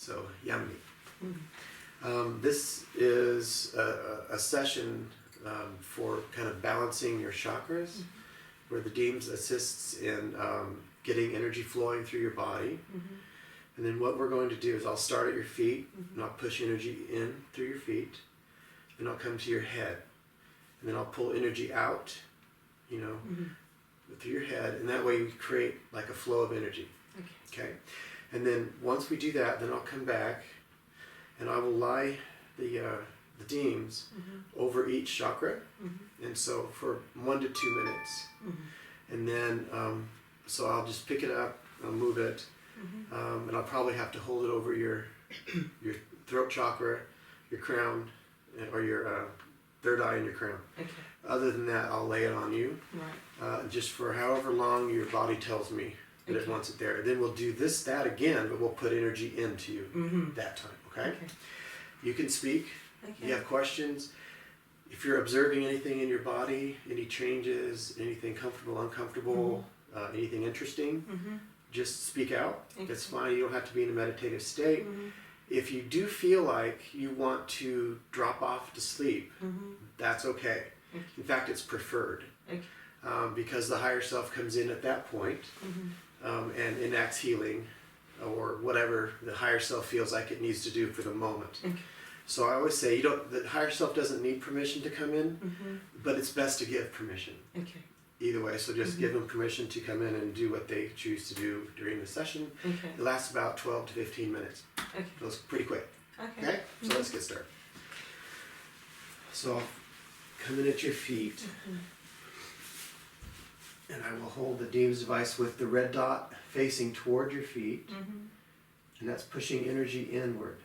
So, yummy. This is a session for kind of balancing your chakras, where the DEEMS assists in getting energy flowing through your body. And then what we're going to do is I'll start at your feet, and I'll push energy in through your feet, and I'll come to your head. And then I'll pull energy out, you know, through your head, and that way you create like a flow of energy. Okay? And then once we do that, then I'll come back, and I will lie the DEEMS over each chakra, and so for 1 to 2 minutes. And then, so I'll just pick it up, I'll move it, and I'll probably have to hold it over your throat chakra, your crown, or your third eye and your crown. Other than that, I'll lay it on you, just for however long your body tells me that it wants it there. Then we'll do that again, but we'll put energy into you that time, okay? You can speak. You have questions. If you're observing anything in your body, any changes, anything comfortable, uncomfortable, anything interesting, just speak out. That's fine. You don't have to be in a meditative state. If you do feel like you want to drop off to sleep, that's okay. In fact, it's preferred, because the higher self comes in at that point, and enacts healing, or whatever the higher self feels like it needs to do for the moment. So I always say, the higher self doesn't need permission to come in, but it's best to give permission. Either way, so just give them permission to come in and do what they choose to do during the session. It lasts about 12 to 15 minutes. So it's pretty quick. Okay? So let's get started. So I'll come in at your feet, and I will hold the DEEMS device with the red dot facing toward your feet, and that's pushing energy inward.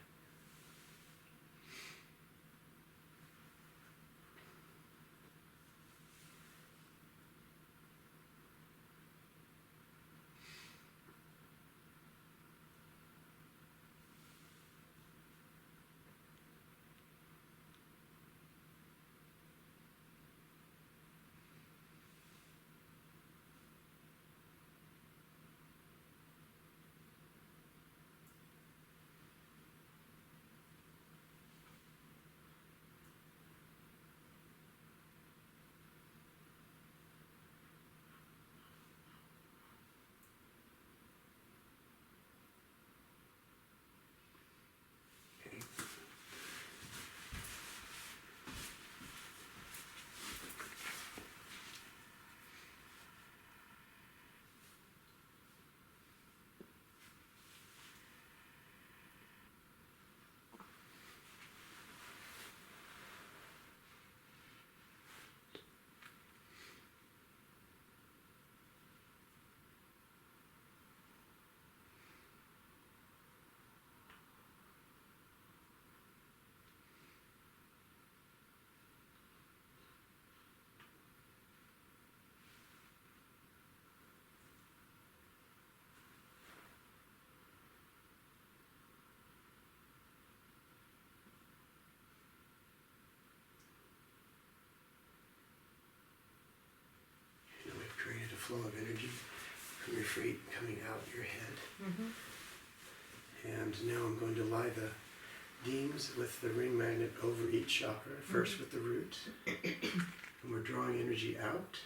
Flow of energy from your feet coming out your head. And now I'm going to lie the DEEMS with the ring magnet over each chakra, first with the root, and we're drawing energy out.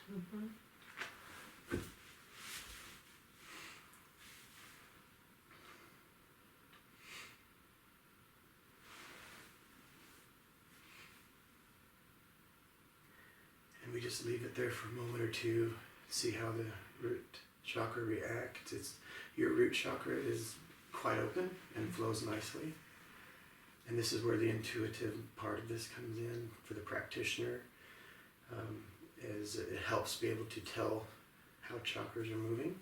And we just leave it there for a moment or two. See how the root chakra reacts. Your root chakra is quite open and flows nicely. And this is where the intuitive part of this comes in for the practitioner, as it helps be able to tell how chakras are moving.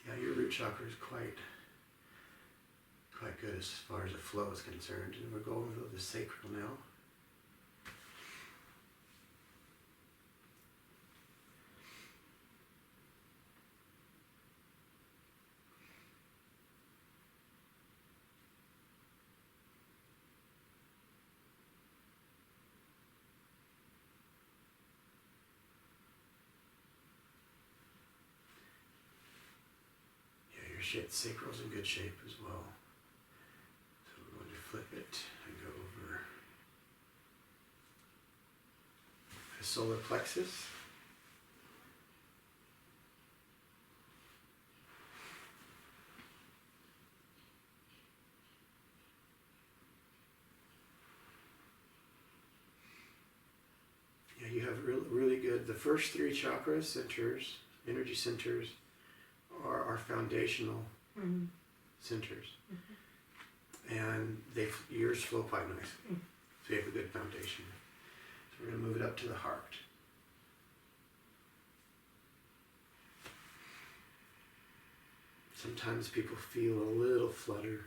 Yeah, your root chakra is quite good as far as the flow is concerned. And we're going over the sacral now. shape. Sacral's in good shape as well. So we're going to flip it and go over the solar plexus. Yeah, you have really good, the first three chakra centers, energy centers, are our foundational centers. And yours flow quite nicely. So you have a good foundation. So we're going to move it up to the heart. Sometimes people feel a little flutter.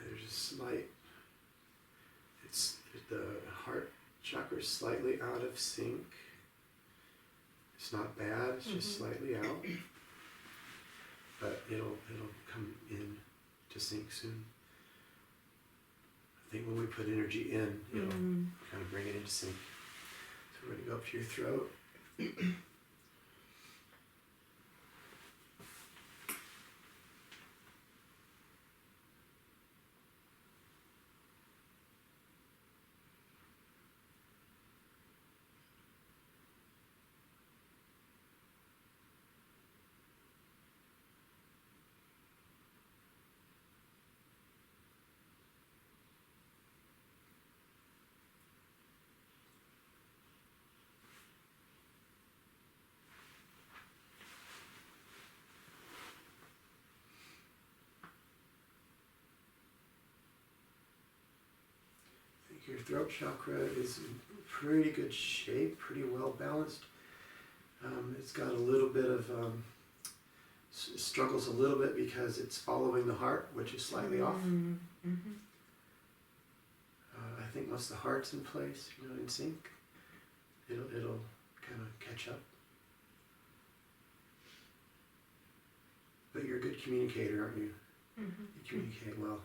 There's a slight, the heart chakra is slightly out of sync. It's not bad, it's just slightly out. But it'll come in to sync soon. I think when we put energy in, it'll kind of bring it into sync. So we're going to go up to your throat. Your throat chakra is in pretty good shape, pretty well balanced. It's got a little bit of, struggles a little bit because it's following the heart, which is slightly off. I think once the heart's in place, in sync, it'll kind of catch up. But you're a good communicator, aren't you? You communicate well.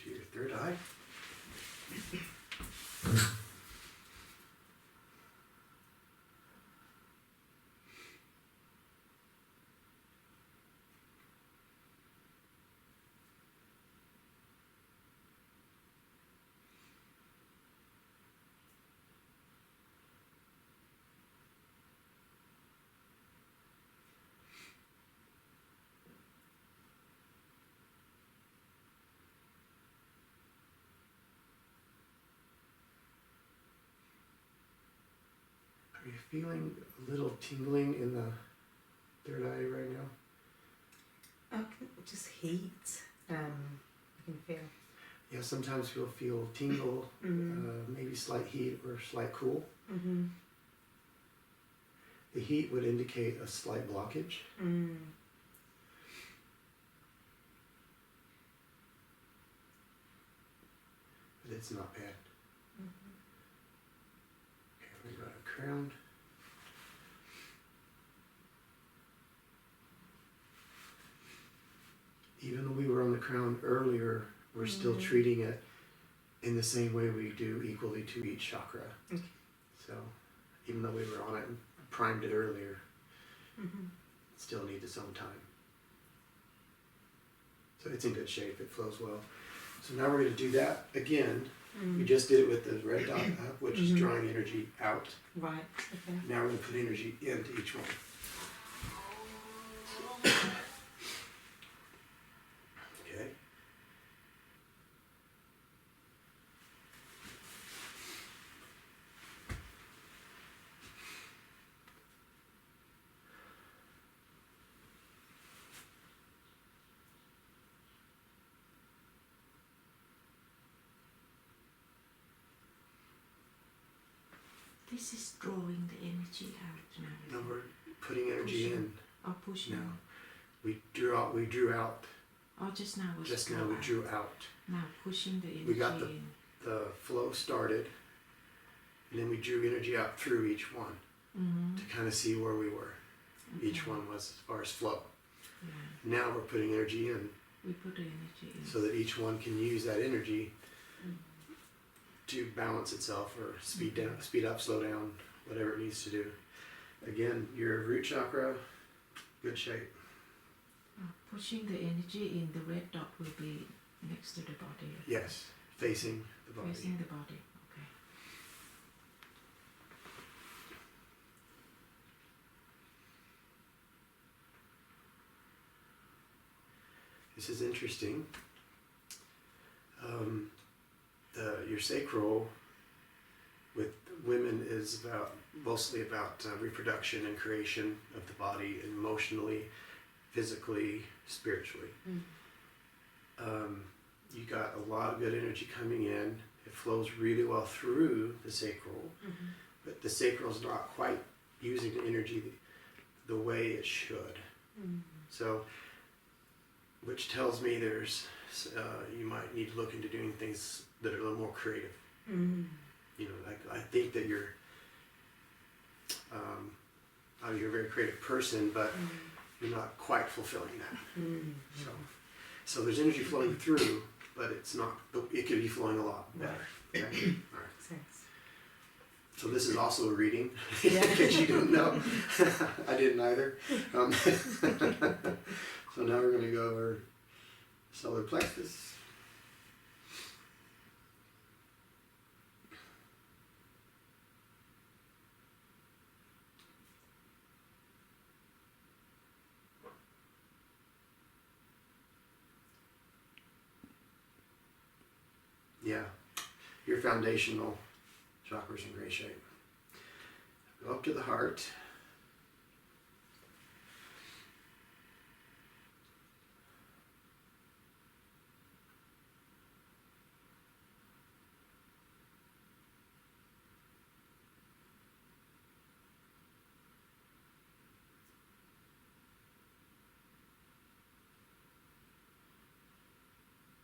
To your third eye. Are you feeling a little tingling in the third eye right now? Just heat. I can feel. Yeah, sometimes you'll feel tingle, maybe slight heat or slight cool. The heat would indicate a slight blockage. But it's not bad. Okay, we got a crown. Even though we were on the crown earlier, we're still treating it in the same way we do equally to each chakra. So even though we were on it and primed it earlier, it still needs its own time. So it's in good shape, it flows well. So now we're going to do that again. We just did it with the red dot up, which is drawing energy out. Right, okay. Now we're going to put energy into each one. Okay. this is drawing the energy out now. No, we're putting energy Pushing. in. Or pushing. No. We drew out. Oh, just now was Just draw now we out. drew out. Now pushing the energy We got the- in. The flow started, and then we drew energy out through each one Mm-hmm. to kind of see where we were. Okay. Each one was as far as flow. Yeah. Now we're putting energy in We put the energy in. so that each one can use that energy to balance itself or speed down, speed up, slow down, whatever it needs to do. Again, your root chakra, good shape. Pushing the energy in, the red dot will be next to the body. Yes, facing the body. Facing the body. Okay. This is interesting. Your sacral with women is mostly about reproduction and creation of the body, emotionally, physically, spiritually. You got a lot of good energy coming in. It flows really well through the sacral, but the sacral is not quite using the energy the way it should. So, which tells me you might need to look into doing things that are a little more creative. You know, I think that you're a very creative person, but you're not quite fulfilling that. So there's energy flowing through, but it's not. It could be flowing a lot better. Okay? All right. Sense. So this is also a reading, Yeah. in case you don't know. I didn't either. So now we're going to go over solar plexus. Yeah, your foundational chakra's in great shape. Go up to the heart.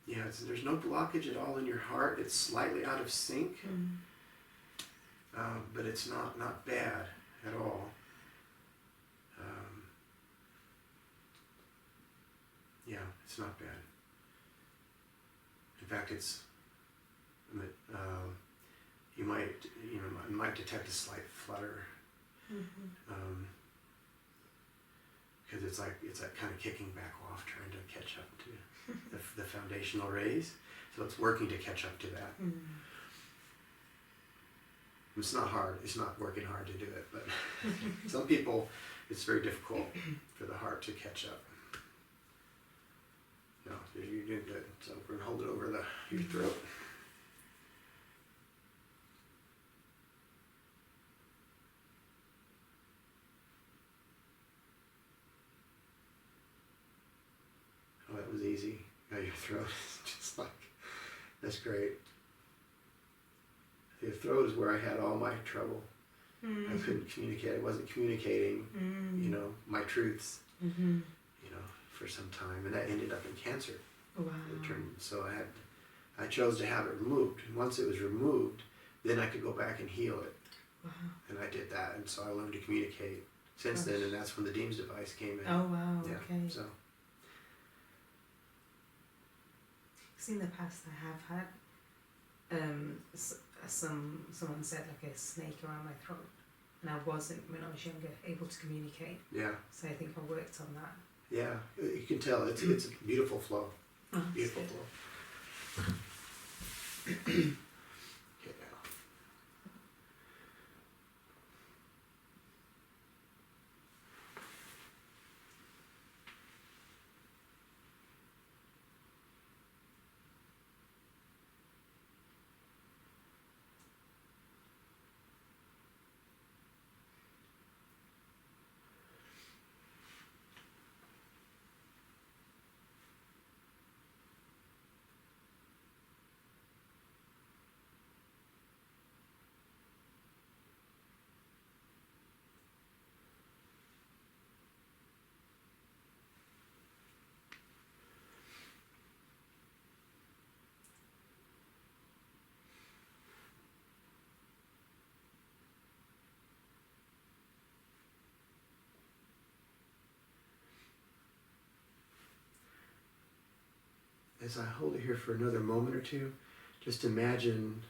Yeah, there's no blockage at all in your heart. It's slightly out of sync, but it's not bad at all. Yeah, it's not bad. In fact, you might detect a slight flutter, because it's like kind of kicking back off, trying to catch up to the foundational rays. So it's working to catch up to that. It's not hard. It's not working hard to do it, but some people, it's very difficult for the heart to catch up. No, you're doing good. So we're gonna hold it over your throat. Oh, that was easy. Now your throat is just like, that's great. Your throat is where I had all my trouble. I couldn't communicate. I wasn't communicating, my truths, for some time, and that ended up in cancer. Wow. So I chose to have it removed. And once it was removed, then I could go back and heal it. Wow. And I did that, and so I learned to communicate since then, and that's when the DEEMS Device came in. Oh wow. Yeah, Okay. so. Because in the past I have had someone said like a snake around my throat, and I wasn't, when I was younger, able to communicate. Yeah. So I think I worked on that. Yeah, you can tell it's a beautiful flow. Oh, Beautiful good. flow. Okay, now. as I hold it here for another moment or two, just imagine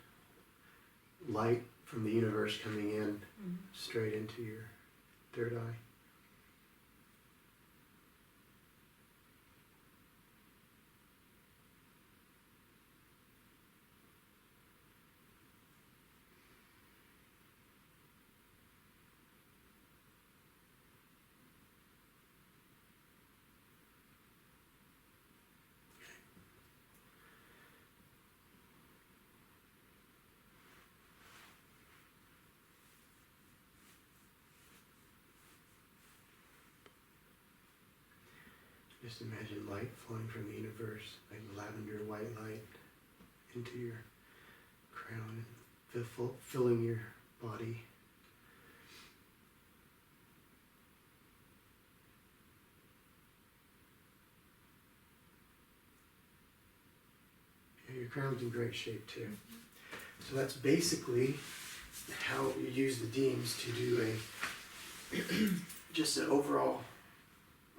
light from the universe coming in straight into your third eye. Just imagine light flowing from the universe, like lavender white light, into your crown and filling your body. Yeah, your crown's in great shape too. So that's basically how you use the DEEMS to do just an overall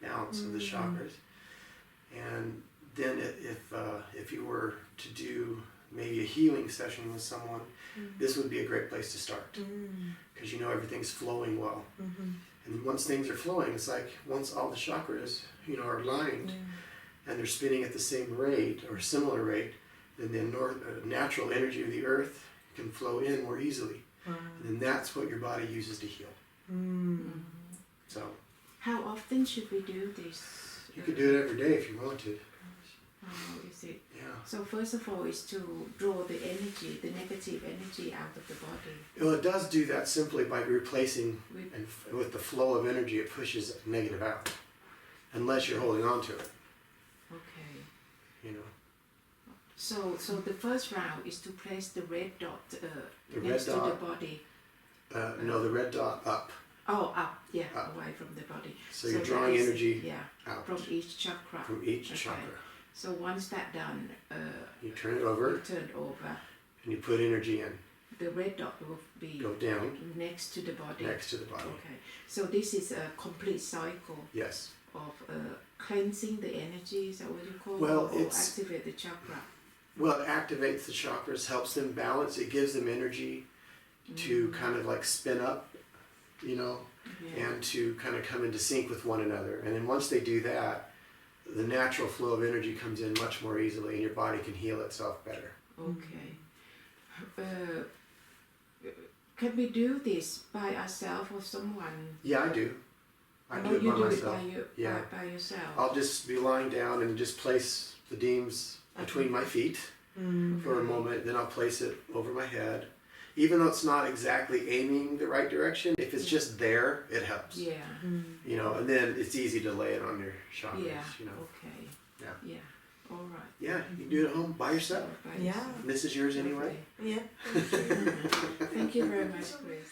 balance of the chakras. And then if you were to do maybe a healing session with someone, this would be a great place to start, because you know everything's flowing well. And once things are flowing, it's like once all the chakras are aligned and they're spinning at the same rate or similar rate, then the natural energy of the earth can flow in more easily. And then that's what your body uses to heal. So how often should we do this? You could do it every day if you wanted. Oh, is it? Yeah. So first of all is to draw the energy, the negative energy out of the body. Well, it does do that simply by replacing, and with the flow of energy, it pushes negative out, unless you're holding on to it. Okay. So the first round is to place the red dot next to the body. No, the red dot up. Oh, up, yeah, Up. away from the body. So you're drawing energy out. From each chakra. From each chakra. So once that's done, you turn it over. You turn it over. And you put energy in. The red dot will be go down next to the body. Next to the body. Okay. So this is a complete cycle. Yes. Of cleansing the energy. Is that what you call it? Well, or activate the chakra. Well, it activates the chakras, helps them balance. It gives them energy to kind of like spin up, and to kind of come into sync with one another. And then once they do that, the natural flow of energy comes in much more easily, and your body can heal itself better. Okay. Can we do this by ourselves or someone? Yeah, I do. I do it by myself. By yourself. I'll just be lying down and just place the DEEMS between my feet for a moment. Then I'll place it over my head. Even though it's not exactly aiming the right direction, if it's just there, it helps. Yeah. And then it's easy to lay it on your chakras. Yeah. Okay. Yeah. Yeah. All right. Yeah, you can do it at home by yourself. Yeah. This is yours anyway. Yeah. Thank you very much, Chris.